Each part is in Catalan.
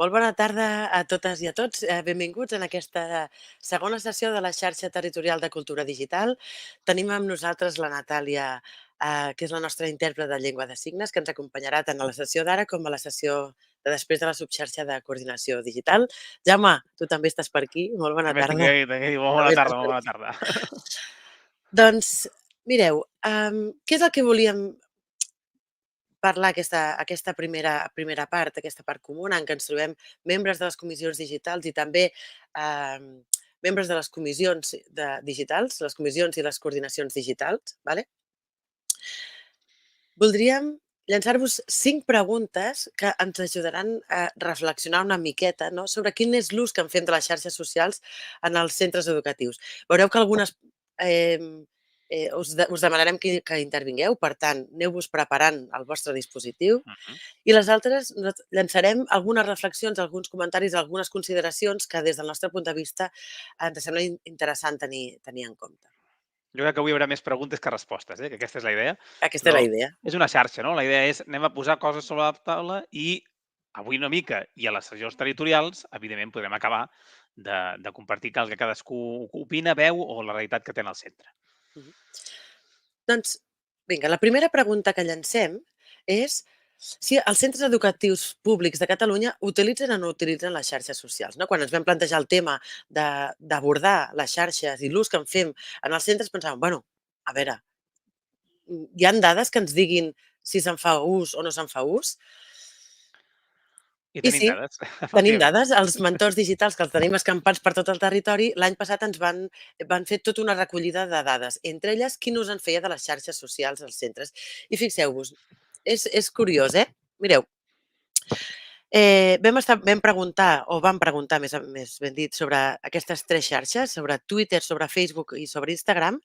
Molt bona tarda a totes i a tots. Benvinguts en aquesta segona sessió de la xarxa territorial de cultura digital. Tenim amb nosaltres la Natàlia, que és la nostra intèrpret de llengua de signes, que ens acompanyarà tant a la sessió d'ara com a la sessió de després de la subxarxa de coordinació digital. Jaume, tu també estàs per aquí. Molt bona També estic tarda. aquí, molt bona També estàs tarda, per molt bona aquí. tarda. Doncs, mireu, què és el que volíem parlar aquesta primera part, aquesta part comuna en què ens trobem membres de les comissions digitals i també membres de les comissions digitals, les comissions i les coordinacions digitals. Vale? Voldríem llançar-vos 5 preguntes que ens ajudaran a reflexionar una miqueta, no?, sobre quin és l'ús que en fem de les xarxes socials en els centres educatius. Veureu que algunes us demanarem que intervingueu, per tant, aneu-vos preparant el vostre dispositiu. Mhm. I les altres llançarem algunes reflexions, alguns comentaris, algunes consideracions que des del nostre punt de vista ens sembla interessant tenir en compte. Jo crec que avui hi haurà més preguntes que respostes, que aquesta és la idea, Aquesta és però la idea. és una xarxa, no? La idea és anem a posar coses sobre la taula i avui una mica, i a les sessions territorials, evidentment, podrem acabar de compartir el que cadascú opina, veu o la realitat que té en el centre. Mhm. Doncs, vinga, la primera pregunta que llancem és si els centres educatius públics de Catalunya utilitzen o no utilitzen les xarxes socials. No? Quan ens vam plantejar el tema d'abordar les xarxes i l'ús que en fem en els centres, pensàvem, bueno, a veure, hi han dades que ens diguin si se'n fa ús o no se'n fa ús? I I tenim sí, dades, tenim efectivament. dades. Els mentors digitals que els tenim escampats per tot el territori, l'any passat ens van fer tota una recollida de dades, entre elles quin ús en feia de les xarxes socials als centres. I fixeu-vos, és curiós, eh? Mireu, vam preguntar, o vam preguntar més ben dit, sobre aquestes 3 xarxes, sobre Twitter, sobre Facebook i sobre Instagram,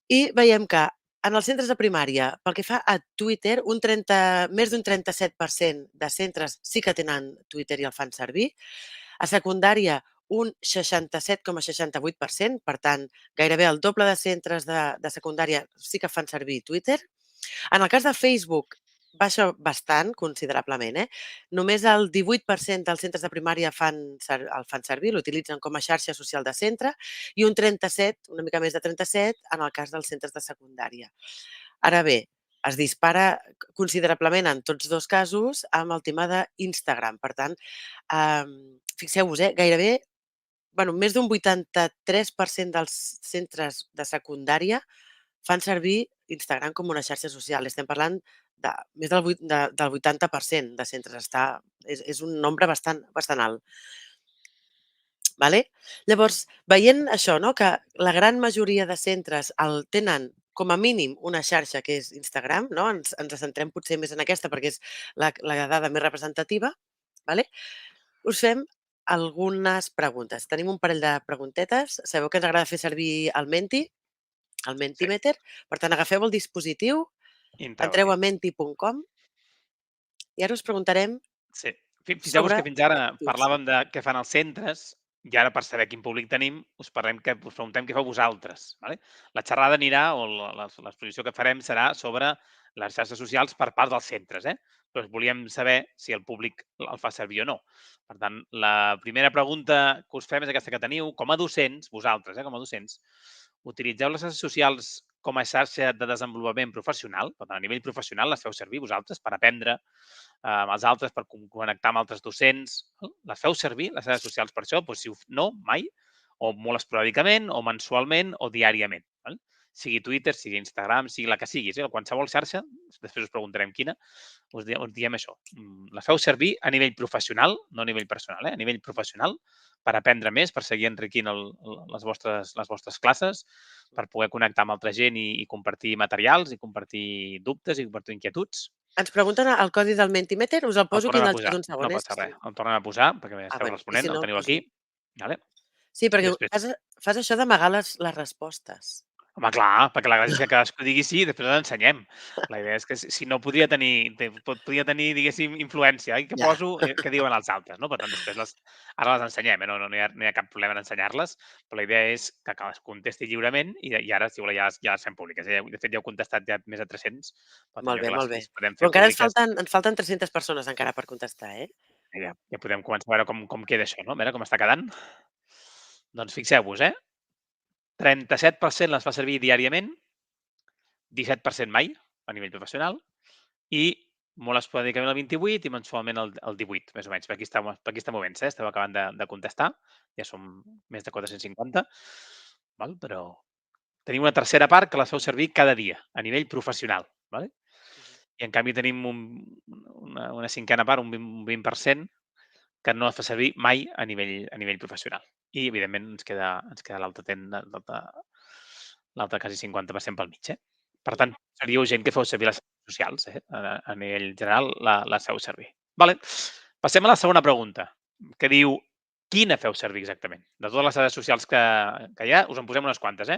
i veiem que en els centres de primària, pel que fa a Twitter, més d'un 37% de centres sí que tenen Twitter i el fan servir. A secundària, un 67,68%, per tant, gairebé el doble de centres de secundària sí que fan servir Twitter. En el cas de Facebook, baixa bastant, considerablement. Només el 18% dels centres de primària el fan servir, l'utilitzen com a xarxa social de centre, i un 37, una mica més de 37, en el cas dels centres de secundària. Ara bé, es dispara considerablement en tots dos casos amb el tema d'Instagram. Per tant, fixeu-vos, gairebé, més d'un 83% dels centres de secundària fan servir Instagram com una xarxa social. Estem parlant de més del 80% de centres. És un nombre bastant alt. Vale? Llavors, veient això, no, que la gran majoria de centres el tenen com a mínim una xarxa que és Instagram, no? Ens centrem potser més en aquesta perquè és la dada més representativa. Vale? Us fem algunes preguntes. Tenim un parell de preguntetes. Sabeu que ens agrada fer servir el Menti, el Sí, Mentimeter. Per tant, agafeu el dispositiu, entreu a intervenint. menti.com i ara us preguntarem Sí. Fixeu-vos sobre que fins ara aquest ús. parlàvem de què fan els centres i ara per saber quin públic tenim us preguntem què feu vosaltres. Vale? La xerrada anirà o l'exposició que farem serà sobre les xarxes socials per part dels centres, però volíem saber si el públic el fa servir o no. Per tant, la primera pregunta que us fem és aquesta que teniu. Com a docents, vosaltres, com a docents, utilitzeu les xarxes socials com a xarxa de desenvolupament professional? Per tant, a nivell professional les feu servir vosaltres per aprendre amb els altres, per connectar amb altres docents. Les feu servir, les xarxes socials, per això? Doncs, si no, mai, o molt esporàdicament, o mensualment, o diàriament. Val? Sigui Twitter, sigui Instagram, sigui la que sigui, qualsevol xarxa, després us preguntarem quina, us diem això. La feu servir a nivell professional, no a nivell personal, a nivell professional, per aprendre més, per seguir enriquint les vostres classes, per poder connectar amb altra gent i compartir materials, i compartir dubtes, i compartir inquietuds. Ens pregunten el codi del Mentimeter, us el El poso aquí tornem a en posar, un segon. no passa res. El tornem a posar perquè esteu I si responent, el no, teniu doncs aquí. no. Vale? Sí, I perquè després, fas això d'amagar les respostes. home, clar, perquè la gràcia és que cadascú digui sí i després l'ensenyem. La idea és que si no podria tenir, diguéssim, influència. Què Ja, poso, què diuen els altres, no? Per tant, després ara les ensenyem, no hi ha cap problema en ensenyar-les, però la idea és que cadascú contesti lliurement i ara, si voleu, ja les fem públiques. De fet, ja heu contestat ja més de 300, però molt també bé, que molt bé. les podem Però fer encara públiques. ens falten 300 persones encara per contestar, eh? Ja podem començar a veure com queda això, no? A veure com està quedant. Doncs fixeu-vos, 37% les fa servir diàriament, 17% mai, a nivell professional, i molt esporàdicament el 28 i mensualment el 18, més o menys. Per aquí està movent-se, esteu acabant de contestar, ja som més de 450, val? Però tenim una tercera part que la feu servir cada dia, a nivell professional. Vale? I en canvi tenim una cinquena part, un 20%, que no es fa servir mai a nivell professional. I, evidentment, ens queda l'altre quasi 50% pel mig. Per tant, seríeu gent que feu servir les xarxes socials. A nivell general, les feu servir. Vale. Passem a la segona pregunta, que diu, quina feu servir exactament? De totes les xarxes socials que hi ha, us en posem unes quantes.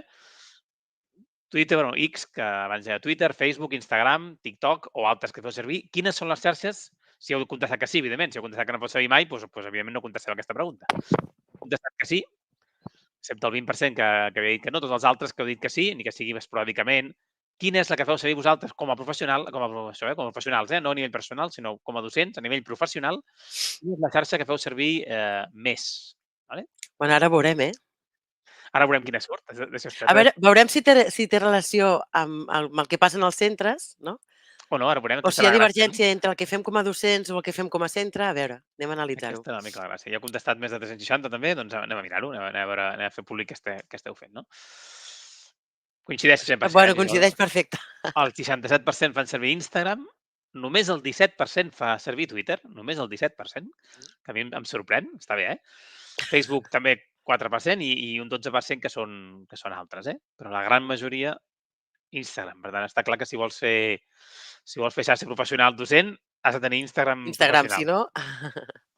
Twitter, bueno, X, que abans era Twitter, Facebook, Instagram, TikTok o altres que feu servir. Quines són les xarxes? Si heu contestat que sí, evidentment. Si heu contestat que no feu servir mai, doncs evidentment no contesteu aquesta pregunta. Contestat que sí, excepte el 20% que havia dit que no, tots els altres que heu dit que sí, ni que sigui esporàdicament. Quina és la que feu servir vosaltres com a professional, com a professionals, no a nivell personal, sinó com a docents, a nivell professional? Quina és la xarxa que feu servir més? Vale? Bueno, ara veurem, Ara veurem quina surt. D'això es A tracta. veure, veurem si té relació amb el que passa en els centres, no? O no, ara veurem, O si hi aquesta és ha la gràcia, no? divergència entre el que fem com a docents o el que fem com a centre. A veure, anem a analitzar-ho. Aquesta és una mica la gràcia. Ja he contestat més de 360 també, doncs anem a mirar-ho, anem a fer públic què esteu fent, no? Coincideixo 100%, Bueno, coincideix perfecte. el 67% fan servir Instagram, només el 17% fa servir Twitter, només el 17%, que a mi em sorprèn, està bé, Facebook també 4% i un 12% que són altres, Però la gran majoria Instagram. Per tant, està clar que si vols fer xarxa professional docent, has de tenir Instagram Instagram, si professional. no...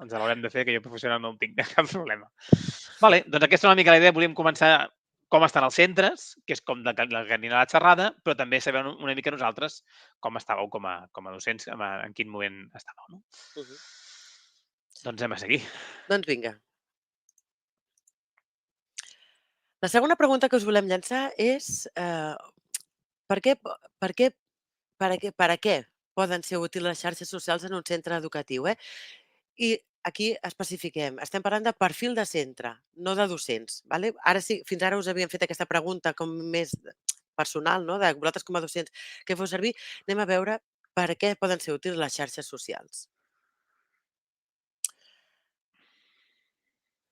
Ens l'haurem de fer, que jo professional no en tinc cap problema. Vale, doncs aquesta és una mica la idea. Volíem començar com estan els centres, que és com la que anirà la xerrada, però també saber una mica nosaltres com estàveu com a docents, en quin moment estàveu. No? Doncs anem a seguir. Doncs vinga. La segona pregunta que us volem llançar és per què poden ser útils les xarxes socials en un centre educatiu? I aquí especifiquem, estem parlant de perfil de centre, no de docents. Vale? Ara sí, fins ara us havíem fet aquesta pregunta com més personal, no? De vosaltres com a docents què feu servir. Anem a veure per què poden ser útils les xarxes socials.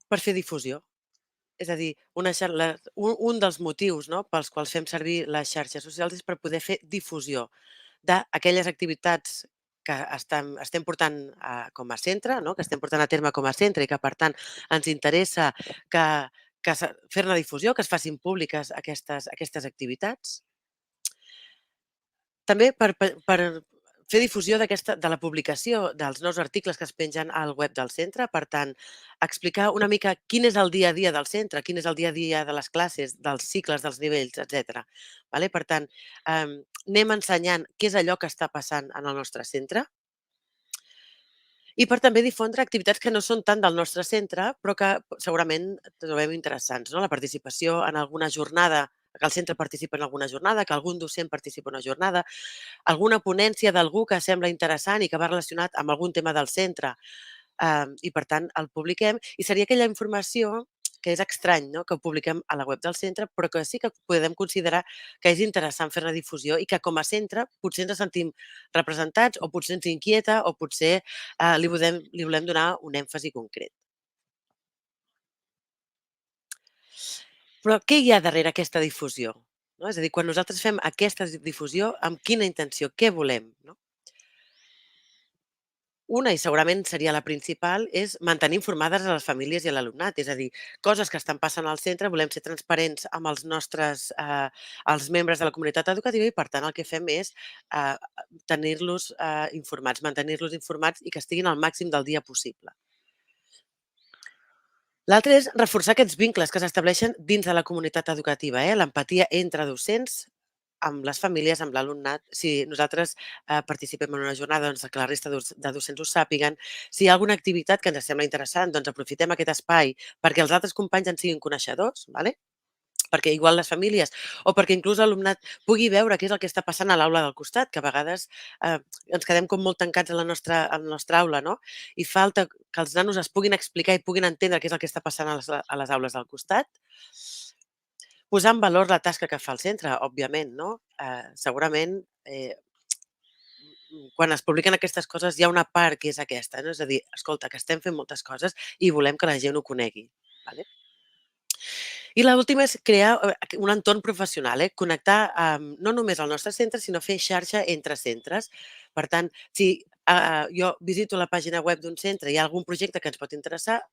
Per fer difusió. És a dir, un dels motius, no, pels quals fem servir les xarxes socials és per poder fer difusió d'aquelles activitats que estem portant com a centre, no? Que estem portant a terme com a centre i que, per tant, ens interessa fer-ne difusió, que es facin públiques aquestes activitats. També per fer difusió de la publicació dels nous articles que es pengen al web del centre. Per tant, explicar una mica quin és el dia a dia del centre, quin és el dia a dia de les classes, dels cicles, dels nivells, etc. Per tant, anem ensenyant què és allò que està passant en el nostre centre i per també difondre activitats que no són tant del nostre centre, però que segurament trobem interessants. No? La participació en alguna jornada, que el centre participa en alguna jornada, que algun docent participa en una jornada, alguna ponència d'algú que sembla interessant i que va relacionat amb algun tema del centre i, per tant, el publiquem. I seria aquella informació que és estrany, no? Que ho publiquem a la web del centre, però que sí que podem considerar que és interessant fer-ne difusió i que com a centre potser ens sentim representats o potser ens inquieta o potser li volem donar un èmfasi concret. Però què hi ha darrere aquesta difusió? No? És a dir, quan nosaltres fem aquesta difusió, amb quina intenció? Què volem? No? Una, i segurament seria la principal, és mantenir informades a les famílies i a l'alumnat. És a dir, coses que estan passant al centre, volem ser transparents amb els membres de la comunitat educativa i, per tant, el que fem és tenir-los informats, mantenir-los informats i que estiguin al màxim del dia possible. L'altre és reforçar aquests vincles que s'estableixen dins de la comunitat educativa, l'empatia entre docents amb les famílies, amb l'alumnat. Si nosaltres participem en una jornada, doncs que la resta de docents ho sàpiguen. Si hi ha alguna activitat que ens sembla interessant, doncs aprofitem aquest espai perquè els altres companys en siguin coneixedors. Vale? perquè igual les famílies o perquè inclús l'alumnat pugui veure què és el que està passant a l'aula del costat, que a vegades ens quedem com molt tancats a la nostra aula, no? I falta que els nanos es puguin explicar i puguin entendre què és el que està passant a les aules del costat. Posar en valor la tasca que fa el centre, òbviament, no? Segurament, quan es publiquen aquestes coses hi ha una part que és aquesta, no? És a dir, escolta, que estem fent moltes coses i volem que la gent ho conegui. Vale? I l'última és crear un entorn professional, connectar no només el nostre centre, sinó fer xarxa entre centres. Per tant, si jo visito la pàgina web d'un centre i hi ha algun projecte que ens pot interessar,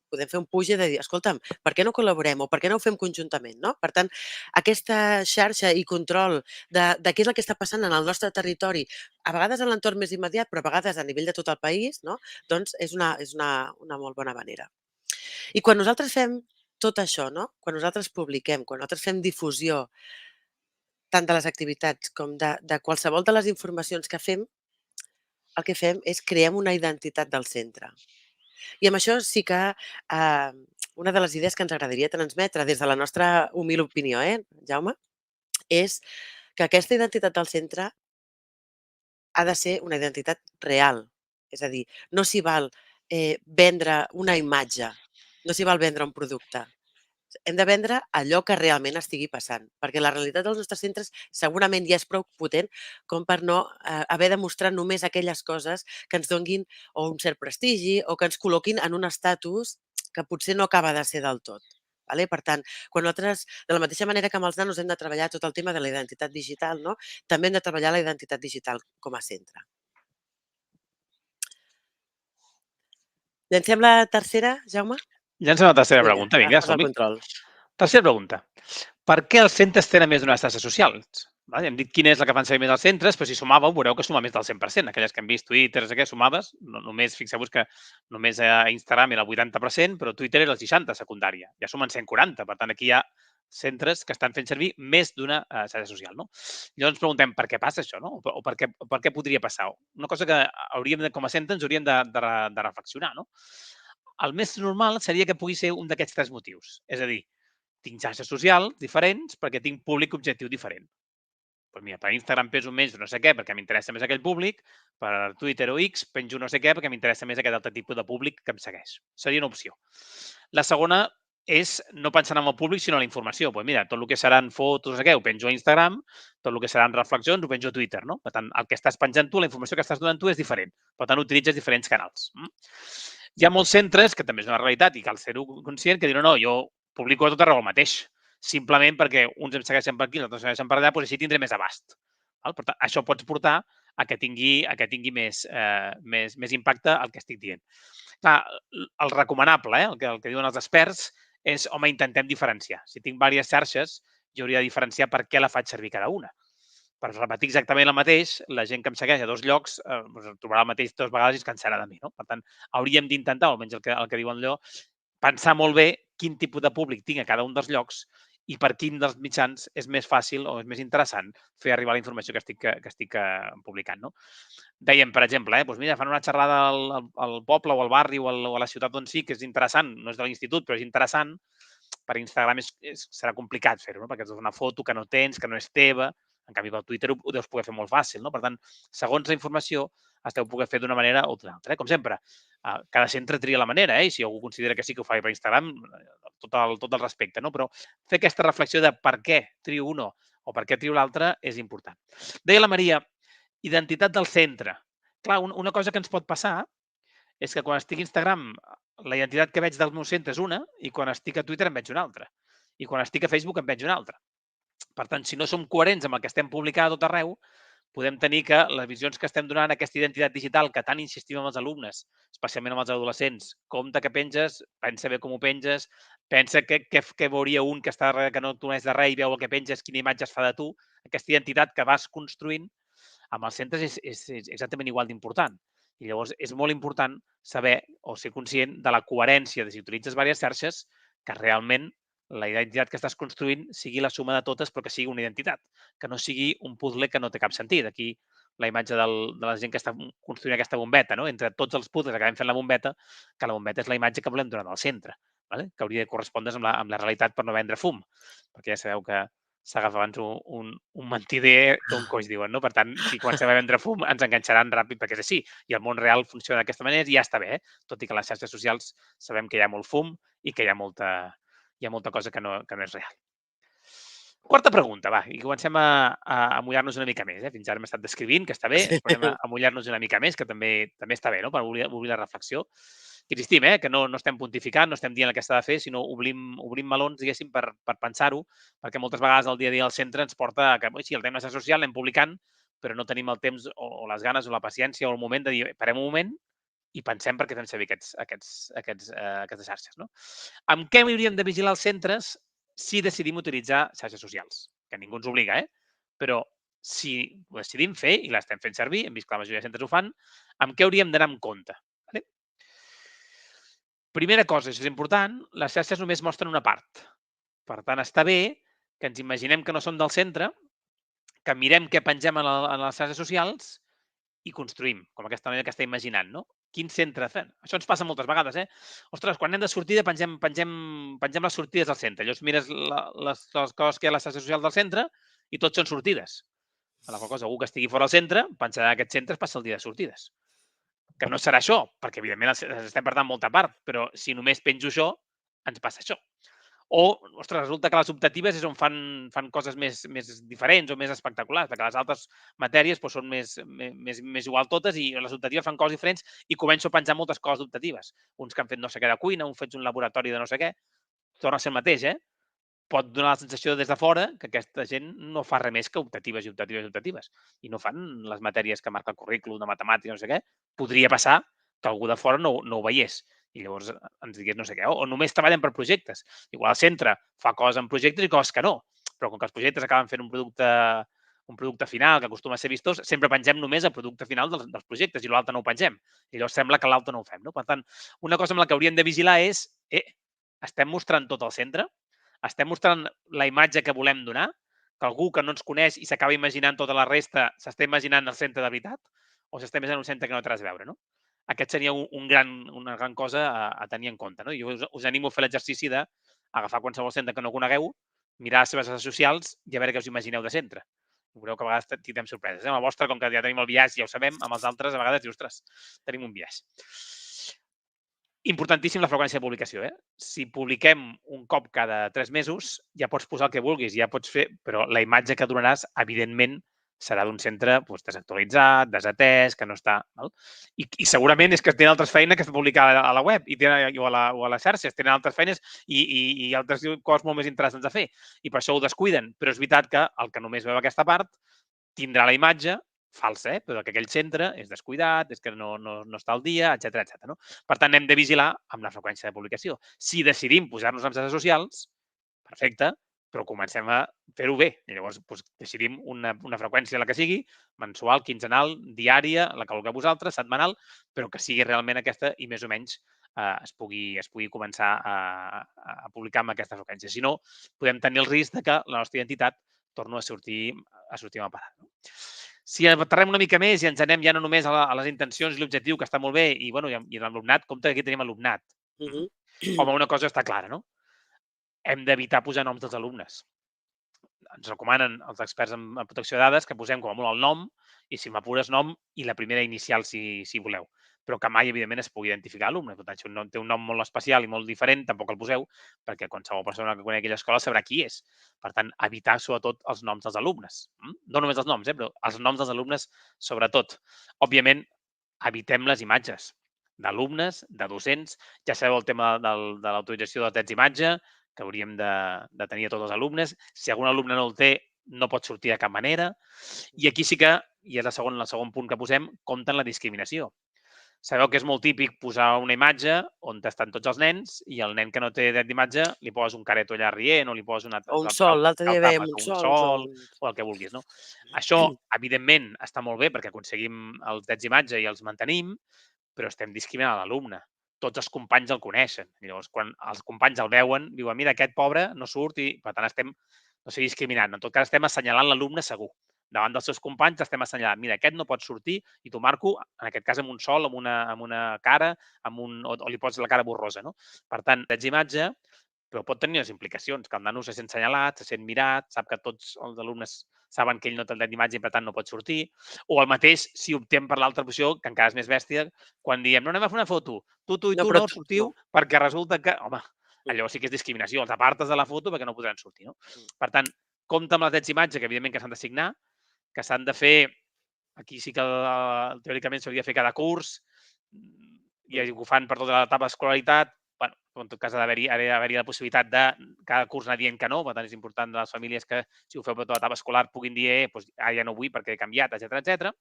podem fer un puix de dir, escolta'm, per què no col·laborem o per què no ho fem conjuntament? No? Per tant, aquesta xarxa i control de què és el que està passant en el nostre territori, a vegades en l'entorn més immediat, però a vegades a nivell de tot el país, no? Doncs és una molt bona manera. I quan nosaltres fem tot això, no? Quan nosaltres publiquem, quan nosaltres fem difusió tant de les activitats com de qualsevol de les informacions que fem, el que fem és creem una identitat del centre. I amb això sí que una de les idees que ens agradaria transmetre des de la nostra humil opinió, Jaume, és que aquesta identitat del centre ha de ser una identitat real. És a dir, no s'hi val vendre una imatge, no s'hi val vendre un producte. Hem de vendre allò que realment estigui passant, perquè la realitat dels nostres centres segurament ja és prou potent com per no haver de mostrar només aquelles coses que ens donguin o un cert prestigi o que ens col·loquin en un estatus que potser no acaba de ser del tot. Vale? Per tant, quan nosaltres, de la mateixa manera que amb els nanos hem de treballar tot el tema de la identitat digital, no? També hem de treballar la identitat digital com a centre. Llancem la tercera, Jaume? Llancem la tercera Vinga, pregunta. Vinga, agafes el som-hi. control. Tercera pregunta. Per què els centres tenen més d'unes xarxes socials? Vale? Hem dit quina és la que fan servir més els centres, però si sumàveu veureu que suma més del 100%. Aquelles que hem vist, Twitter, sumades, només fixeu-vos que només a Instagram era el 80%, però Twitter era el 60% secundària. Ja sumen 140. Per tant, aquí hi ha centres que estan fent servir més d'una xarxa social. No? Llavors ens preguntem per què passa això, no? O per què podria passar. Una cosa que com a centre ens hauríem de reflexionar. No? El més normal seria que pugui ser un d'aquests tres motius. És a dir, tinc xarxes socials diferents perquè tinc públic objectiu diferent. Doncs mira, per Instagram penjo més no sé què perquè m'interessa més aquell públic, per Twitter o X penjo no sé què perquè m'interessa més aquest altre tipus de públic que em segueix. Seria una opció. La segona és no pensant en el públic, sinó en la informació. Doncs mira, tot el que seran fotos, no sé què, ho penjo a Instagram, tot el que seran reflexions ho penjo a Twitter. No? Per tant, el que estàs penjant tu, la informació que estàs donant tu és diferent. Per tant, utilitzes diferents canals. Hi ha molts centres, que també és una realitat i cal ser-ho conscient, que diuen no, jo publico a tot arreu el mateix, simplement perquè uns em segueixen per aquí, els altres em segueixen per allà, doncs així tindré més abast. Per tant, això pot portar a que tingui més impacte el que estic dient. Clar, el recomanable, el que diuen els experts, és, home, intentem diferenciar. Si tinc diverses xarxes, jo hauria de diferenciar per què la faig servir cada una. Per repetir exactament el mateix, la gent que em segueix a dos llocs trobarà el mateix dues vegades i es cansarà de mi. No? Per tant, hauríem d'intentar, almenys el que diuen allò, pensar molt bé quin tipus de públic tinc a cada un dels llocs i per quin dels mitjans és més fàcil o és més interessant fer arribar la informació que estic publicant. No? Dèiem, per exemple, doncs mira, fan una xerrada al poble o al barri o a la ciutat on sí, que és interessant, no és de l'institut, però és interessant. Per Instagram serà complicat fer-ho, no? perquè és una foto que no tens, que no és teva. En canvi, per Twitter ho deus poder fer molt fàcil. No? Per tant, segons la informació, es deu poder fer d'una manera o d'una altra. Com sempre, cada centre tria la manera. Si algú considera que sí que ho fa per Instagram, tot el respecte. No? Però fer aquesta reflexió de per què trio uno o per què trio l'altre és important. Deia la Maria, identitat del centre. Clar, una cosa que ens pot passar és que quan estic a Instagram, la identitat que veig del meu centre és una i quan estic a Twitter en veig una altra. I quan estic a Facebook en veig una altra. Per tant, si no som coherents amb el que estem publicant a tot arreu, podem tenir que les visions que estem donant a aquesta identitat digital que tant insistim amb els alumnes, especialment amb els adolescents, compte que penges, pensa bé com ho penges, pensa què veuria un que no coneix de res i veu el que penges, quina imatge es fa de tu, aquesta identitat que vas construint amb els centres és exactament igual d'important. I llavors és molt important saber o ser conscient de la coherència de si utilitzes diverses xarxes, que realment la identitat que estàs construint sigui la suma de totes, però que sigui una identitat, que no sigui un puzzle que no té cap sentit. Aquí la imatge de la gent que està construint aquesta bombeta, no? Entre tots els puzzles acabem fent la bombeta, que la bombeta és la imatge que volem donar al centre. vale? Que hauria de correspondre's amb la realitat per no vendre fum, perquè ja sabeu que s'agafa abans un mentider que un coix, diuen, no? Per tant, si comencem a vendre fum, ens enganxaran ràpid, perquè és així. I el món real funciona d'aquesta manera i ja està bé, tot i que a les xarxes socials sabem que hi ha molt fum i que hi ha molta cosa que no és real. Quarta pregunta, va, i comencem a mullar-nos una mica més. Fins ara hem estat descrivint, que està bé, però anem a mullar-nos una mica més, que també està bé, no? Per obrir la reflexió. Insistim, que no estem pontificant, no estem dient el que s'ha de fer, sinó obrim melons, diguéssim, per pensar-ho, perquè moltes vegades el dia a dia al centre ens porta a que, sí, el tema xarxa social l'anem publicant, però no tenim el temps o les ganes o la paciència o el moment de dir, parem un moment i pensem per què fem servir aquestes xarxes. No? Amb què hauríem de vigilar els centres si decidim utilitzar xarxes socials? Que ningú ens obliga, però si ho decidim fer i l'estem fent servir, hem vist que la majoria de centres ho fan, amb què hauríem d'anar amb compte? Vale? Primera cosa, això és important, les xarxes només mostren una part. Per tant, està bé que ens imaginem que no són del centre, que mirem què pengem en les xarxes socials i construïm, com aquesta manera que està imaginant, no? Quin centre fem? Això ens passa moltes vegades, Ostres, quan anem de sortida pengem les sortides al centre. Llavors mires les coses que hi ha a les xarxes socials del centre i tots són sortides. A la qual cosa, algú que estigui fora del centre pensarà que aquest centre es passa el dia de sortides. Que no serà això, perquè evidentment estem perdent molta part, però si només penjo això, ens passa això. O, ostres, resulta que les optatives és on fan coses més diferents o més espectaculars, perquè les altres matèries doncs, són més igual totes i les optatives fan coses diferents i començo a penjar moltes coses optatives. Uns que han fet no sé què de cuina, uns fets un laboratori de no sé què, torna a ser el mateix, Pot donar la sensació des de fora que aquesta gent no fa res més que optatives i optatives i optatives i no fan les matèries que marca el currículum de matemàtica, no sé què. Podria passar que algú de fora no ho veiés i llavors ens digués no sé què, o només treballen per projectes. Igual el centre fa coses en projectes i coses que no, però com que els projectes acaben fent un producte final que acostuma a ser vistós, sempre pengem només el producte final dels projectes i l'altre no ho pengem. I llavors sembla que l'altre no ho fem. No? Per tant, una cosa amb la que hauríem de vigilar és estem mostrant tot el centre? Estem mostrant la imatge que volem donar? Que algú que no ens coneix i s'acaba imaginant tota la resta s'està imaginant el centre de veritat? O s'està imaginant un centre que no té res a veure, no? Aquest seria una gran cosa a tenir en compte. No? Jo us animo a fer l'exercici d'agafar qualsevol centre que no conegueu, mirar les seves xarxes socials i a veure què us imagineu de centre. Veureu que a vegades tindrem sorpreses. Amb el vostre, com que ja tenim el biaix, ja ho sabem, amb els altres a vegades dius, ostres, tenim un biaix. Importantíssim la freqüència de publicació. Si publiquem un cop cada 3 mesos, ja pots posar el que vulguis, ja pots fer, però la imatge que donaràs, evidentment, serà d'un centre desactualitzat, desatès, que no està... Val? I segurament és que tenen altres feines que publicar a la web o a les xarxes, tenen altres feines i altres coses molt més interessants a fer. I per això ho descuiden. Però és veritat que el que només veu aquesta part tindrà la imatge falsa, però que aquell centre és descuidat, és que no està al dia, etc. No? Per tant, hem de vigilar amb la freqüència de publicació. Si decidim posar-nos en xarxes socials, perfecte, però comencem a fer-ho bé. I llavors decidim una freqüència, la que sigui, mensual, quinzenal, diària, la que vulgueu vosaltres, setmanal, però que sigui realment aquesta i més o menys es pugui començar a publicar amb aquesta freqüència. Si no, podem tenir el risc de que la nostra identitat torno a sortir mal parat. No? Si aterrem una mica més i ens anem ja no només a les intencions i l'objectiu, que està molt bé, i l'alumnat, compte que aquí tenim alumnat. Home, una cosa està clara, no? Hem d'evitar posar noms dels alumnes. Ens recomanen els experts en protecció de dades que posem com a molt el nom i, si m'apures, nom i la primera inicial, si voleu. Però que mai, evidentment, es pugui identificar l'alumne. Per tant, si un té un nom molt especial i molt diferent, tampoc el poseu, perquè qualsevol persona que conegui aquella escola sabrà qui és. Per tant, evitar, sobretot, els noms dels alumnes. No només els noms, però els noms dels alumnes, sobretot. Òbviament, evitem les imatges d'alumnes, de docents. Ja sabeu el tema de l'autorització dels drets d'imatge, que hauríem de tenir a tots els alumnes. Si algun alumne no el té, no pot sortir de cap manera. I aquí sí que, i és el segon punt que posem, compten la discriminació. Sabeu que és molt típic posar una imatge on estan tots els nens i el nen que no té dret d'imatge li posa un careto allà rient o li posa o un sol, l'altre dia veiem uns sols. O el que vulguis. No? Això, evidentment, està molt bé perquè aconseguim els drets d'imatge i els mantenim, però estem discriminant l'alumne. Tots els companys el coneixen. I llavors, quan els companys el veuen, diuen, mira, aquest pobre no surt i, per tant, estem, no sé, discriminant. En tot cas, estem assenyalant l'alumne segur. davant dels seus companys estem assenyalant, mira, aquest no pot sortir i t'ho marco, en aquest cas amb un sol, amb una cara, o li pots la cara borrosa, no? Per tant, imatge, però pot tenir unes implicacions, que el nano se sent senyalat, se sent mirat, sap que tots els alumnes saben que ell no té el dret d'imatge i per tant no pot sortir, o el mateix si optem per l'altra opció, que encara és més bèstia, quan diem no anem a fer una foto, tu i No, tu però no sortiu, perquè resulta que, home, allò sí que és discriminació, els apartes de la foto perquè no podran sortir, no? Per tant, compta amb les drets d'imatge, que evidentment que s'han de signar, que s'han de fer, aquí sí que teòricament s'hauria de fer cada curs, i ho fan per tota l'etapa d'escolaritat, bueno, en tot cas ha d'haver-hi la possibilitat de cada curs anar dient que no, per tant és important de les famílies que si ho feu per tota l'etapa escolar puguin dir doncs, ja no vull perquè he canviat, etc.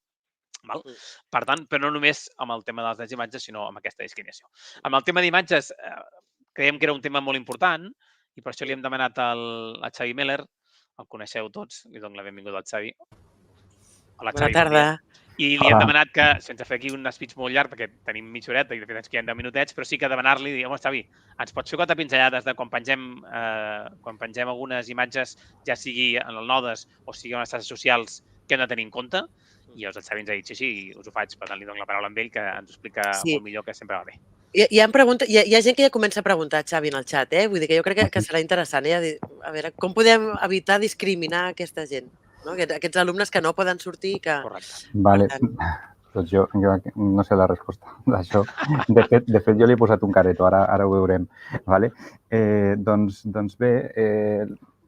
Val? Per tant, però no només amb el tema de les drets d'imatges, sinó amb aquesta discriminació. Amb el tema d'imatges, creiem que era un tema molt important i per això li hem demanat al Xavi Meller, el coneixeu tots, li dono la benvinguda al Xavi. Hola, Bona Xavi, bon dia. tarda. I li hem demanat que, sense fer aquí un speech molt llarg, perquè tenim mitja horeta i de fet ens queden 10 minutets, però sí que demanar-li, dir, home, Xavi, ens pots fer 4 pinzellades de quan pengem algunes imatges, ja sigui en el Nodes o sigui en les xarxes socials, que hem de tenir en compte? I llavors el Xavi ens ha dit, sí, us ho faig, per tant li dono la paraula a ell, que ens ho explica Sí. molt millor, que sempre va bé. Hi ha gent que ja comença a preguntar, Xavi, en el xat, eh? Vull dir que jo crec que serà interessant. A veure, com podem evitar discriminar aquesta gent? No? Aquests alumnes que no poden sortir i que... Correcte. Vale. Doncs jo no sé la resposta d'això. De fet, jo li he posat un careto, ara ho veurem. Vale? Doncs bé,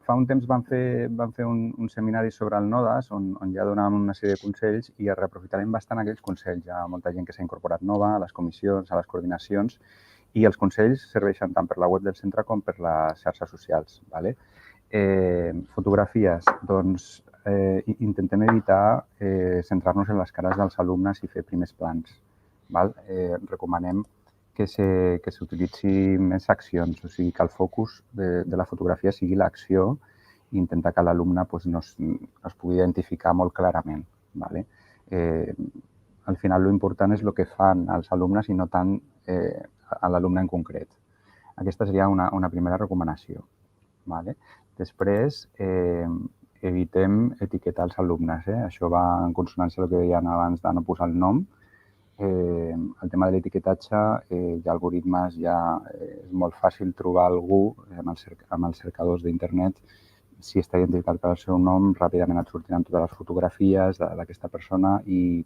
fa un temps vam fer un seminari sobre el Nodes on ja donàvem una sèrie de consells i reaprofitarem bastant aquells consells. Hi ha molta gent que s'ha incorporat nova a les comissions, a les coordinacions, i els consells serveixen tant per la web del centre com per les xarxes socials. Vale? Fotografies, doncs intentem evitar centrar-nos en les cares dels alumnes i fer primers plans. Val? Recomanem que s'utilitzi més accions, o sigui, que el focus de la fotografia sigui l'acció i intentar que l'alumne no es pugui identificar molt clarament. Vale? Al final, l'important és el que fan els alumnes i no tant a l'alumne en concret. Aquesta seria una primera recomanació. Vale? Després, evitem etiquetar els alumnes. Això va en consonància amb el que deien abans de no posar el nom. El tema de l'etiquetatge, hi ha algoritmes, és molt fàcil trobar algú amb els cercadors d'internet. Si està identificat per el seu nom, ràpidament et sortiran totes les fotografies d'aquesta persona i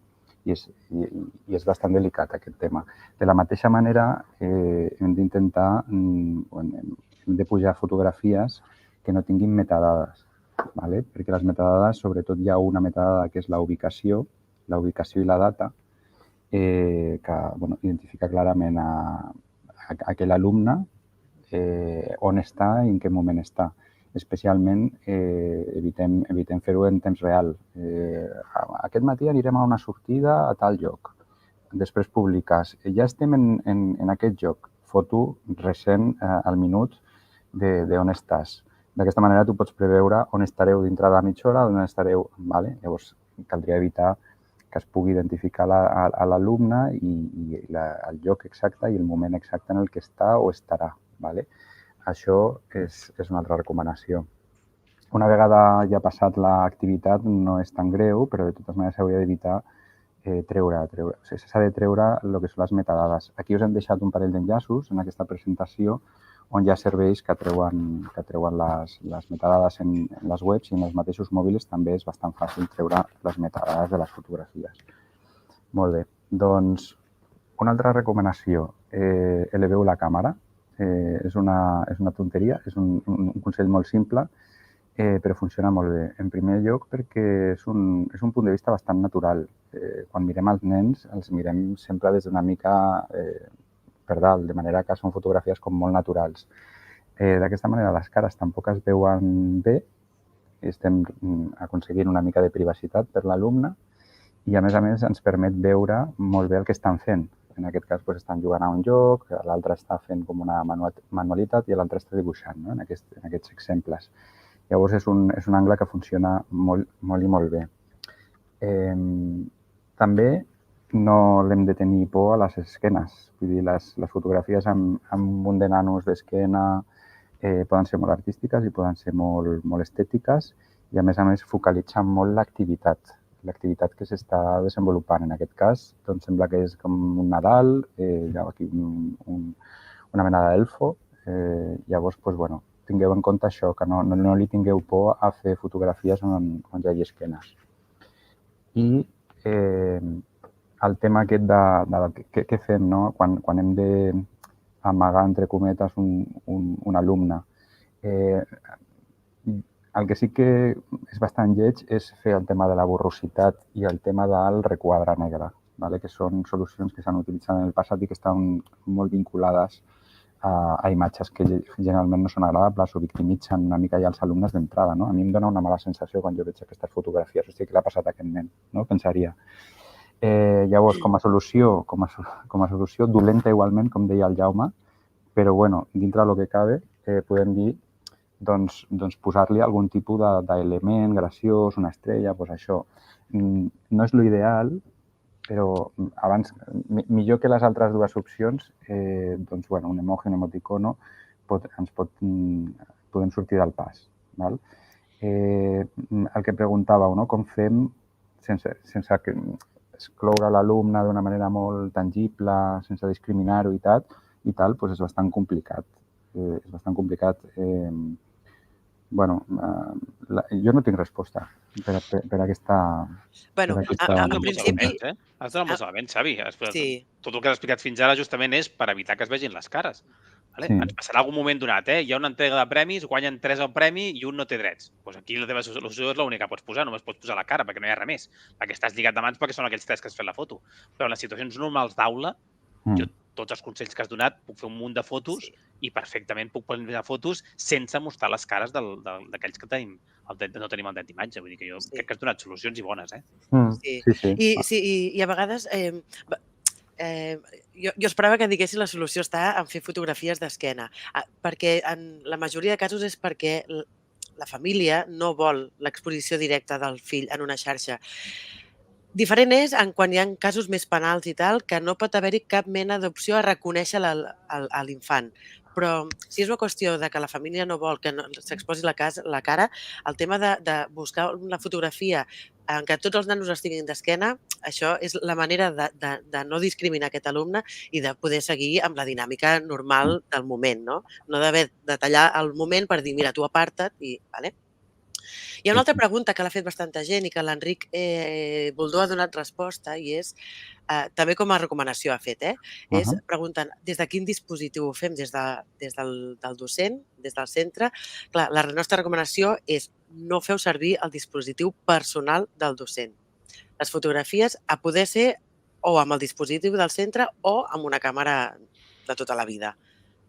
és bastant delicat aquest tema. De la mateixa manera, hem d'intentar, hem de pujar fotografies que no tinguin metadades, ¿vale? Perquè les metadades, sobretot hi ha una metadada que és la ubicació i la data, que identifica clarament a aquell alumne on està i en què moment està. Especialment evitem fer-ho en temps real. Aquest matí anirem a una sortida a tal lloc. Després publiques, ja estem en aquest lloc, foto recent al minut d'on estàs. D'aquesta manera tu pots preveure on estareu dintre de mitja hora, on estareu. Vale? Llavors, caldria evitar que es pugui identificar a l'alumne i el lloc exacte i el moment exacte en el que està o estarà. Vale? Això és una altra recomanació. Una vegada ja passat l'activitat no és tan greu, però de totes maneres s'hauria d'evitar s'ha de treure el que són les metadades. Aquí us hem deixat un parell d'enllaços en aquesta presentació on hi ha serveis que treuen les metadades en les webs i en els mateixos mòbils també és bastant fàcil treure les metadades de les fotografies. Molt bé, doncs una altra recomanació, eleveu la càmera. És una tonteria, és un consell molt simple, però funciona molt bé. En primer lloc perquè és un punt de vista bastant natural. Quan mirem els nens, els mirem sempre des d'una mica per dalt, de manera que són fotografies com molt naturals. D'aquesta manera les cares tampoc es veuen bé, estem aconseguint una mica de privacitat per l'alumne i a més ens permet veure molt bé el que estan fent. En aquest cas estan jugant a un joc, l'altre està fent com una manualitat i l'altre està dibuixant, en aquests exemples. Llavors és un angle que funciona molt i molt bé. També no l'hem de tenir por a les esquenes. Vull dir, les fotografies amb un munt de nanos d'esquena poden ser molt artístiques i poden ser molt estètiques i a més focalitza molt l'activitat que s'està desenvolupant. En aquest cas, doncs sembla que és com un Nadal, hi ha aquí una mena d'elfo. Llavors, doncs, bueno, tingueu en compte això, que no li tingueu por a fer fotografies on hi hagi esquenes. I el tema aquest de què fem, no? Quan hem d'amagar, entre cometes, un alumne. El que sí que és bastant lleig és fer el tema de la borrositat i el tema del requadre negre, que són solucions que s'han utilitzat en el passat i que estan molt vinculades a imatges que generalment no són agradables o victimitzen una mica ja els alumnes d'entrada. A mi em dona una mala sensació quan jo veig aquestes fotografies. Hòstia, què l'ha passat a aquest nen? Pensaria. Llavors, com a solució dolenta igualment, com deia el Jaume, però bueno, dintre del que cabe, podem dir doncs posar-li algun tipus d'element graciós, una estrella, doncs això. No és l'ideal, però abans, millor que les altres dues opcions, doncs, bueno, un emoji, un emoticono, podem sortir del pas. El que preguntàveu, no? Com fem sense excloure l'alumne d'una manera molt tangible, sense discriminar-ho i tal, doncs és bastant complicat. És bastant complicat. Bueno, jo no tinc resposta per aquesta... Bueno, en principi... Has donat molts elements, Xavi. Sí. Tot el que has explicat fins ara justament és per evitar que es vegin les cares. Ens passarà algun moment donat, hi ha una entrega de premis, guanyen 3 el premi i un no té drets. Doncs aquí la teva solució és l'única que pots posar, només pots posar la cara perquè no hi ha res més. Perquè estàs lligat de mans perquè són aquells 3 que has fet la foto. Però en les situacions normals d'aula, jo tots els consells que has donat puc fer un munt de fotos i perfectament puc prendre fotos sense mostrar les cares d'aquells que no tenim el dret d'imatge. Vull dir que jo crec que has donat solucions i bones, Sí. I a vegades... Jo esperava que diguessin la solució està en fer fotografies d'esquena, perquè en la majoria de casos és perquè la família no vol l'exposició directa del fill en una xarxa. Diferent és quan hi ha casos més penals i tal, que no pot haver-hi cap mena d'opció a reconèixer l'infant. Però si és una qüestió de que la família no vol que s'exposi la cara, el tema de buscar una fotografia en què tots els nanos estiguin d'esquena, això és la manera de no discriminar aquest alumne i de poder seguir amb la dinàmica normal del moment, no? No d'haver de tallar el moment per dir, mira, tu aparta't i... Hi ha una altra pregunta que l'ha fet bastanta gent i que l'Enric Boldó ha donat resposta i és, també com a recomanació ha fet, és preguntant des de quin dispositiu ho fem, des del docent, des del centre. Clar, la nostra recomanació és no feu servir el dispositiu personal del docent. Les fotografies a poder ser o amb el dispositiu del centre o amb una càmera de tota la vida.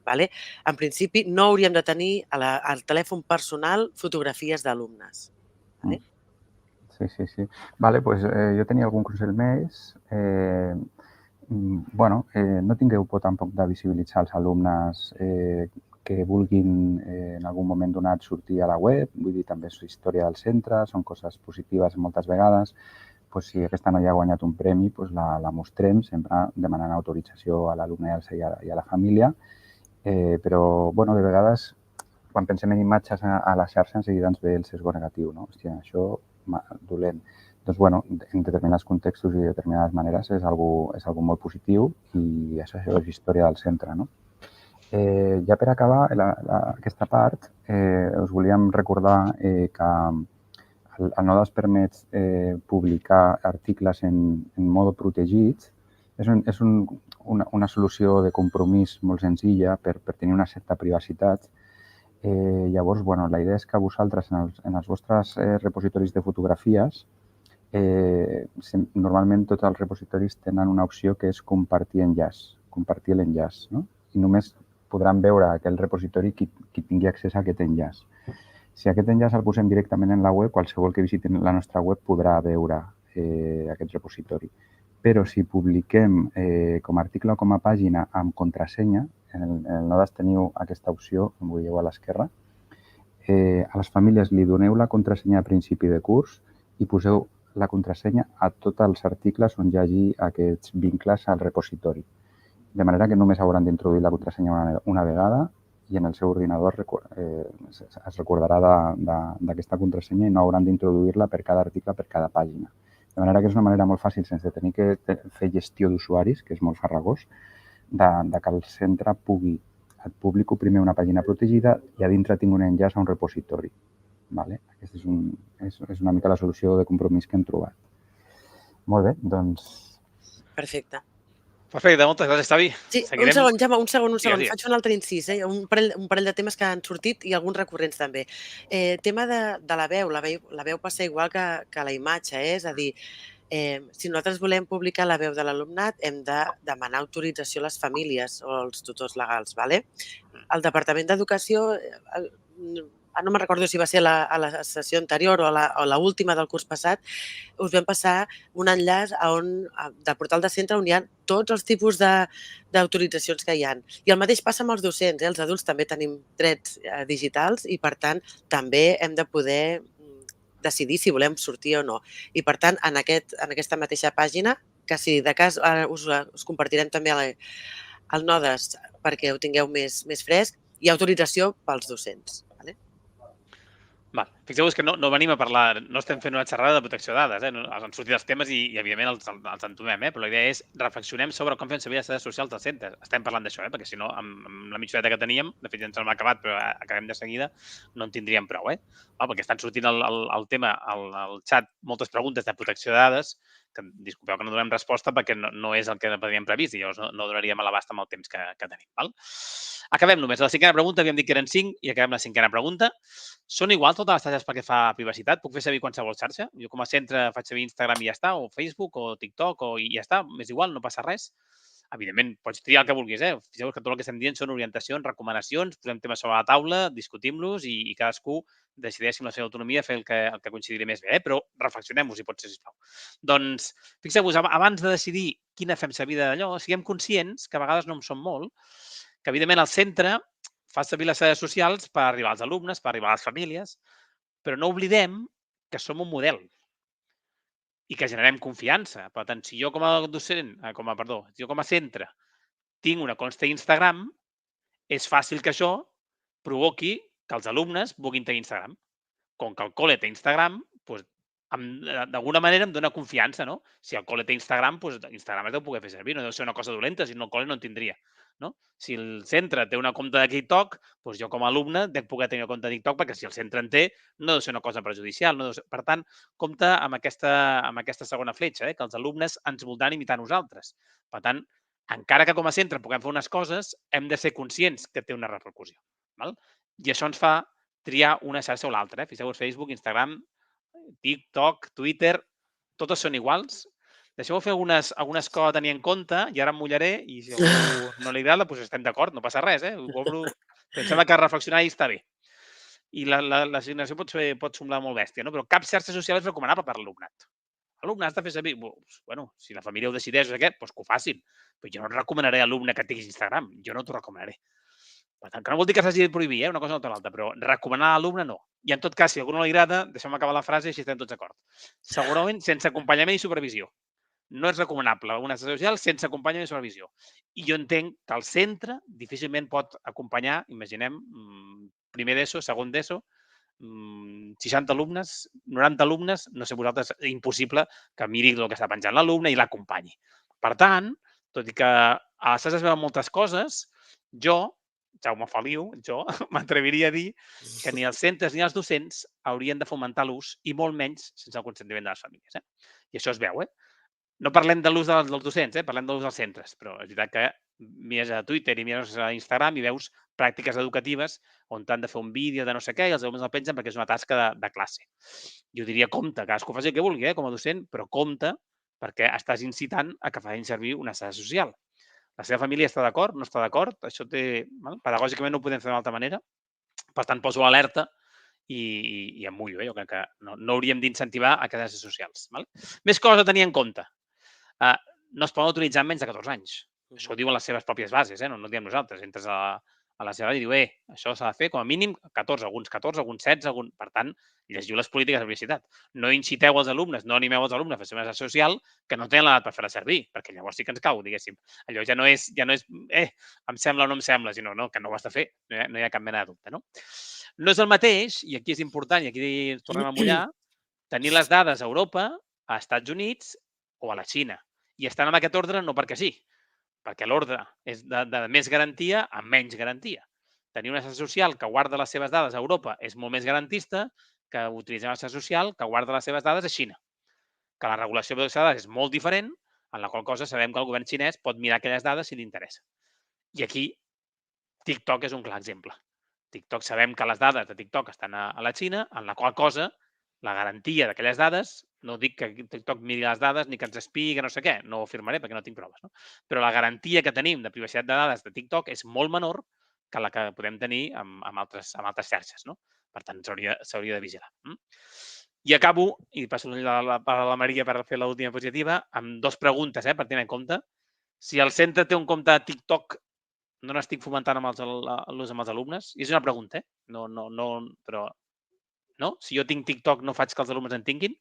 En principi, no hauríem de tenir al telèfon personal fotografies d'alumnes. Sí. Doncs jo tenia algun consell més. No tingueu por tampoc de visibilitzar els alumnes que vulguin en algun moment donat sortir a la web. Vull dir, també és història del centre, són coses positives moltes vegades. Si aquesta noia ha guanyat un premi, la mostrem, sempre demanant autorització a l'alumne i a la família. Però, de vegades, quan pensem en imatges a la xarxa, enseguida ens ve el sesgo negatiu, no? Hòstia, això dolent. Doncs, en determinats contextos i de determinades maneres és algo molt positiu i això és història del centre, no? Ja per acabar aquesta part, us volíem recordar que el Nodes permet publicar articles en mode protegit. És una solució de compromís molt senzilla per tenir una certa privacitat. Llavors, la idea és que vosaltres en els vostres repositoris de fotografies, normalment tots els repositoris tenen una opció que és compartir l'enllaç, no? I només podran veure aquell repositori qui tingui accés a aquest enllaç. Si aquest enllaç el posem directament en la web, qualsevol que visiti la nostra web podrà veure aquest repositori. Però si publiquem com a article o com a pàgina amb contrasenya, en el Nodes teniu aquesta opció, com veieu a l'esquerra, a les famílies li doneu la contrasenya a principi de curs i poseu la contrasenya a tots els articles on hi hagi aquests vincles al repositori. De manera que només hauran d'introduir la contrasenya una vegada i en el seu ordinador es recordarà d'aquesta contrasenya i no hauran d'introduir-la per cada article, per cada pàgina. De manera que és una manera molt fàcil, sense tenir que fer gestió d'usuaris, que és molt farragós, que el centre et publico primer una pàgina protegida i a dintre tinc un enllaç a un repositori. Aquesta és una mica la solució de compromís que hem trobat. Molt bé, doncs... Perfecte. Perfecte, moltes gràcies, Xavi. Sí, Seguirem... un segon, Jaume, un segon. Digues. Faig un altre incís, un parell de temes que han sortit i alguns recurrents també. Tema de la veu passa igual que la imatge, és a dir, si nosaltres volem publicar la veu de l'alumnat, hem de demanar autorització a les famílies o als tutors legals. El Departament d'Educació, no me'n recordo si va ser a la sessió anterior o a l'última del curs passat, us vam passar un enllaç del portal de centre on hi ha tots els tipus d'autoritzacions que hi ha. I el mateix passa amb els docents. Els adults també tenim drets digitals i, per tant, també hem de poder decidir si volem sortir o no. I, per tant, en aquesta mateixa pàgina, que si de cas us compartirem també el Nodes perquè ho tingueu més fresc, hi ha autorització pels docents. Fixeu-vos que no venim a parlar, no estem fent una xerrada de protecció de dades, han sortit els temes i evidentment els entomem, però la idea és reflexionem sobre com fem servir les xarxes socials dels centres. Estem parlant d'això, perquè si no, amb la mitja horeta que teníem, de fet ja ens hem acabat, però acabem de seguida, no en tindríem prou, perquè estan sortint el tema, al xat, moltes preguntes de protecció de dades, que disculpeu que no donem resposta perquè no és el que havíem previst i llavors no donaríem a l'abast amb el temps que tenim. Acabem només. La cinquena pregunta, havíem dit que eren 5 i acabem la cinquena pregunta. Són igual totes les xarxes pel que fa a privacitat? Puc fer servir qualsevol xarxa? Jo com a centre faig servir Instagram i ja està, o Facebook, o TikTok, i ja està, m'és igual, no passa res. Evidentment, pots triar el que vulguis, Fixeu-vos que tot el que estem dient són orientacions, recomanacions, posem temes sobre la taula, discutim-los i cadascú decideix amb la seva autonomia fer el que consideri més bé, però reflexionem-ho, si pot ser, sisplau. Doncs, fixeu-vos, abans de decidir quina fem servir d'allò, siguem conscients, que a vegades no en som molt, que evidentment el centre fa servir les xarxes socials per arribar als alumnes, per arribar a les famílies, però no oblidem que som un model i que generem confiança. Per tant, si jo com a docent, si jo com a centre tinc una consta Instagram, és fàcil que això provoqui que els alumnes vulguin tenir Instagram. Com que el col·le té Instagram, doncs, d'alguna manera em dona confiança, no? Si el col·le té Instagram, doncs Instagram es deu poder fer servir, no deu ser una cosa dolenta, si no el col·le no en tindria. No? Si el centre té una compte de TikTok, doncs jo com a alumne dec poder tenir una compte de TikTok perquè si el centre en té, no deu ser una cosa perjudicial. Per tant, compte amb aquesta segona fletxa, que els alumnes ens voldran imitar nosaltres. Per tant, encara que com a centre puguem fer unes coses, hem de ser conscients que té una repercussió. I això ens fa triar una xarxa o l'altra. Fixeu-vos, Facebook, Instagram, TikTok, Twitter, totes són iguals. Deixeu-me fer algunes coses a tenir en compte i ara em mullaré i si a algú no li agrada, doncs estem d'acord, no passa res. Em sembla que reflexionar-hi està bé. I l'assignació pot semblar molt bèstia, però cap xarxa social és recomanable per l'alumnat. L'alumne has de fer servir... Bueno, si la família ho decideix o què, doncs que ho facin. Però jo no recomanaré a l'alumne que tinguis Instagram. Jo no t'ho recomanaré. Per tant, que no vol dir que s'hagi de prohibir, una cosa no té l'altra, però recomanar a l'alumne no. I en tot cas, si a algú no li agrada, deixem acabar la frase i així estem tots d'acord. Segurament sense acompanyament i supervisió. No és recomanable una xarxa social sense acompanyament i supervisió. I jo entenc que el centre difícilment pot acompanyar, imaginem, primer d'ESO, segon d'ESO, 60 alumnes, 90 alumnes, no sé vosaltres, és impossible que miri el que està penjant l'alumne i l'acompanyi. Per tant, tot i que a les xarxes es veuen moltes coses, Jaume Feliu, jo m'atreviria a dir que ni els centres ni els docents haurien de fomentar l'ús i molt menys sense el consentiment de les famílies. I això es veu. No parlem de l'ús dels docents, parlem de l'ús dels centres, però és veritat que mires a Twitter i mires a Instagram i veus pràctiques educatives on t'han de fer un vídeo de no sé què i els alumnes el pengen perquè és una tasca de classe. Jo diria, compte, cadascú faci el que vulgui com a docent, però compte perquè estàs incitant a que facin servir una xarxa social. La seva família està d'acord? No està d'acord? Això pedagògicament no ho podem fer d'una altra manera. Per tant, poso alerta i em mullo. Jo crec que no hauríem d'incentivar aquestes xarxes socials. Més coses a tenir en compte. No es poden utilitzar en menys de 14 anys. Això ho diuen les seves pròpies bases, no ho diem nosaltres. Entres a a la seva i diu, això s'ha de fer com a mínim 14, alguns 16, per tant, llegiu les polítiques de privacitat. No inciteu els alumnes, no animeu els alumnes a fer una xarxa social que no tenen l'edat per fer-la servir, perquè llavors sí que ens cau, diguéssim. Allò ja no és, em sembla o no em sembla, sinó que no ho has de fer, no hi ha cap mena de dubte, no? No és el mateix, i aquí és important, i aquí ens tornem a mullar, tenir les dades a Europa, a Estats Units o a la Xina. I estan en aquest ordre no perquè sí, perquè l'ordre és de més garantia a menys garantia. Tenir una xarxa social que guarda les seves dades a Europa és molt més garantista que utilitzar una xarxa social que guarda les seves dades a Xina. Que la regulació de les dades és molt diferent, en la qual cosa sabem que el govern xinès pot mirar aquelles dades si li interessa. I aquí TikTok és un clar exemple. TikTok sabem que les dades de TikTok estan a la Xina, en la qual cosa la garantia d'aquelles dades, no dic que TikTok miri les dades ni que ens espiï, que no sé què, no ho afirmaré perquè no tinc proves, no? Però la garantia que tenim de privacitat de dades de TikTok és molt menor que la que podem tenir amb altres xarxes, no? Per tant, s'hauria de vigilar. I acabo, i passo la paraula a la Maria per fer l'última diapositiva, amb 2 preguntes, per tenir en compte. Si el centre té un compte de TikTok, no n'estic fomentant l'ús amb els alumnes? I és una pregunta, però no? Si jo tinc TikTok no faig que els alumnes en tinguin,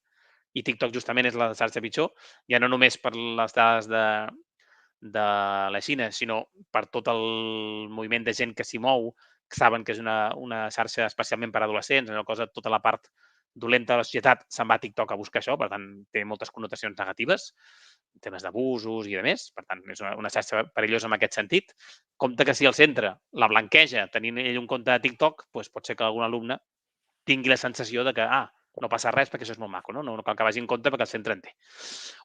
i TikTok justament és la xarxa pitjor, ja no només per les dades de la Xina, sinó per tot el moviment de gent que s'hi mou, que saben que és una xarxa especialment per a adolescents, una cosa, tota la part dolenta de la societat se'n va a TikTok a buscar això, per tant, té moltes connotacions negatives, temes d'abusos i de més, per tant, és una xarxa perillosa en aquest sentit. Compte que si el centre la blanqueja tenint ell un compte de TikTok, doncs pot ser que algun alumne tingui la sensació de que, no passa res perquè això és molt maco, no cal que vagi en compte perquè el centre en té.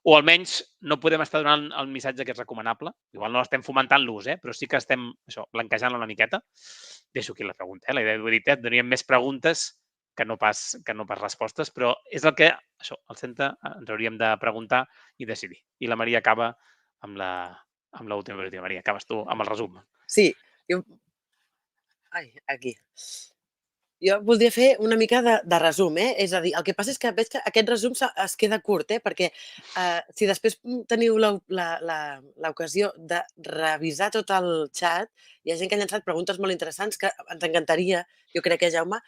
O almenys no podem estar donant el missatge que és recomanable. Igual no estem fomentant l'ús, però sí que estem blanquejant-la una miqueta. Deixo aquí la pregunta. La idea de veritat, donaríem més preguntes que no pas respostes, però és el que al centre ens hauríem de preguntar i decidir. I la Maria acaba amb l'última pregunta. Maria, acabes tu amb el resum. Sí, aquí. Jo voldria fer una mica de resum, És a dir, el que passa és que veig que aquest resum es queda curt, perquè si després teniu l'ocasió de revisar tot el xat, hi ha gent que ha llançat preguntes molt interessants que ens encantaria, jo crec, Jaume,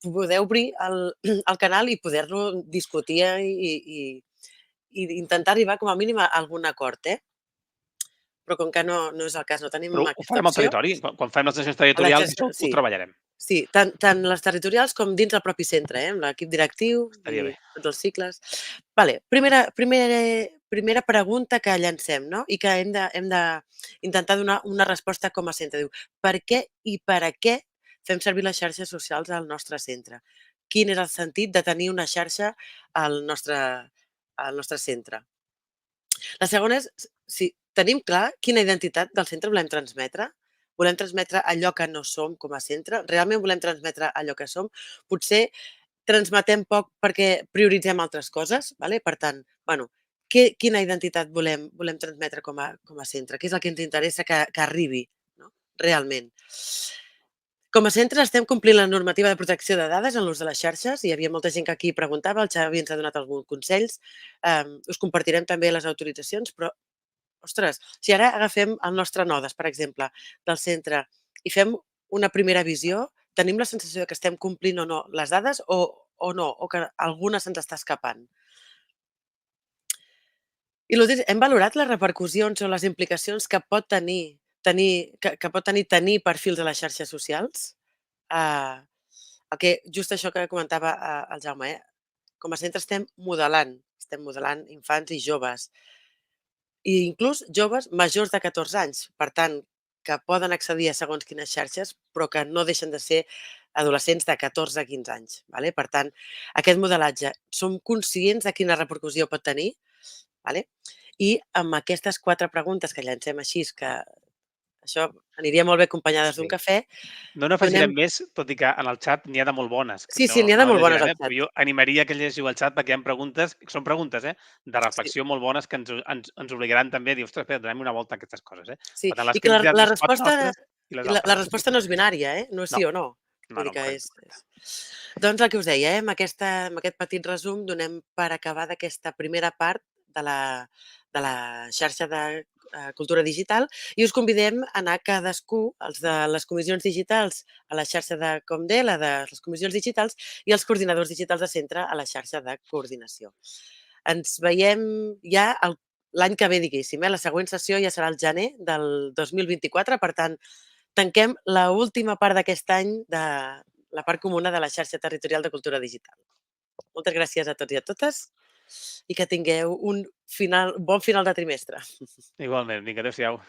poder obrir el canal i poder-lo discutir i intentar arribar com a mínim a algun acord, Però com que no és el cas, no tenim Però ho aquesta farem al opció. territori. Quan fem les sessions territorials, això ho treballarem. Sí, tant les territorials com dins del propi centre, amb l'equip directiu Estaria bé. tots els cicles. Vale, primera pregunta que llancem, no? I que hem d'intentar donar una resposta com a centre. Diu, per què i per a què fem servir les xarxes socials al nostre centre? Quin és el sentit de tenir una xarxa al nostre centre? La segona és si tenim clar quina identitat del centre volem transmetre. Volem transmetre allò que no som com a centre? Realment volem transmetre allò que som? Potser transmetem poc perquè prioritzem altres coses, per tant, quina identitat volem transmetre com a centre? Què és el que ens interessa que arribi realment? Com a centre estem complint la normativa de protecció de dades en l'ús de les xarxes. Hi havia molta gent que aquí preguntava, el Xavi ens ha donat alguns consells. Us compartirem també les autoritzacions, però ostres, si ara agafem el nostre NODES, per exemple, del centre i fem una primera visió, tenim la sensació que estem complint o no les dades o no, o que alguna se'ns està escapant. I l'últim, hem valorat les repercussions o les implicacions que pot tenir perfils a les xarxes socials? Just això que comentava el Jaume, com a centre estem modelant infants i joves, i inclús joves majors de 14 anys, per tant, que poden accedir a segons quines xarxes, però que no deixen de ser adolescents de 14 a 15 anys. Per tant, aquest modelatge, som conscients de quina repercussió pot tenir? I amb aquestes 4 preguntes que llancem així, que això aniria molt bé acompanyades d'un cafè. No n'afegirem més, tot i que en el xat n'hi ha de molt bones. Sí, n'hi ha de molt bones al xat. Però jo animaria que llegiu el xat perquè hi ha preguntes, són preguntes, de reflexió molt bones que ens obligaran també a dir, ostres, espera, donem una volta a aquestes coses. Sí, i que la resposta no és binària, no és sí o no. Doncs el que us deia, amb aquest petit resum donem per acabar d'aquesta primera part de la xarxa de cultura digital, i us convidem a anar cadascú, els de les comissions digitals, a la xarxa de Comdé, la de les comissions digitals, i els coordinadors digitals de centre a la xarxa de coordinació. Ens veiem ja l'any que ve, diguéssim. La següent sessió ja serà el gener del 2024, per tant, tanquem l'última part d'aquest any de la part comuna de la xarxa territorial de cultura digital. Moltes gràcies a tots i a totes i que tingueu un bon final de trimestre. Igualment, vinga, adéu-siau.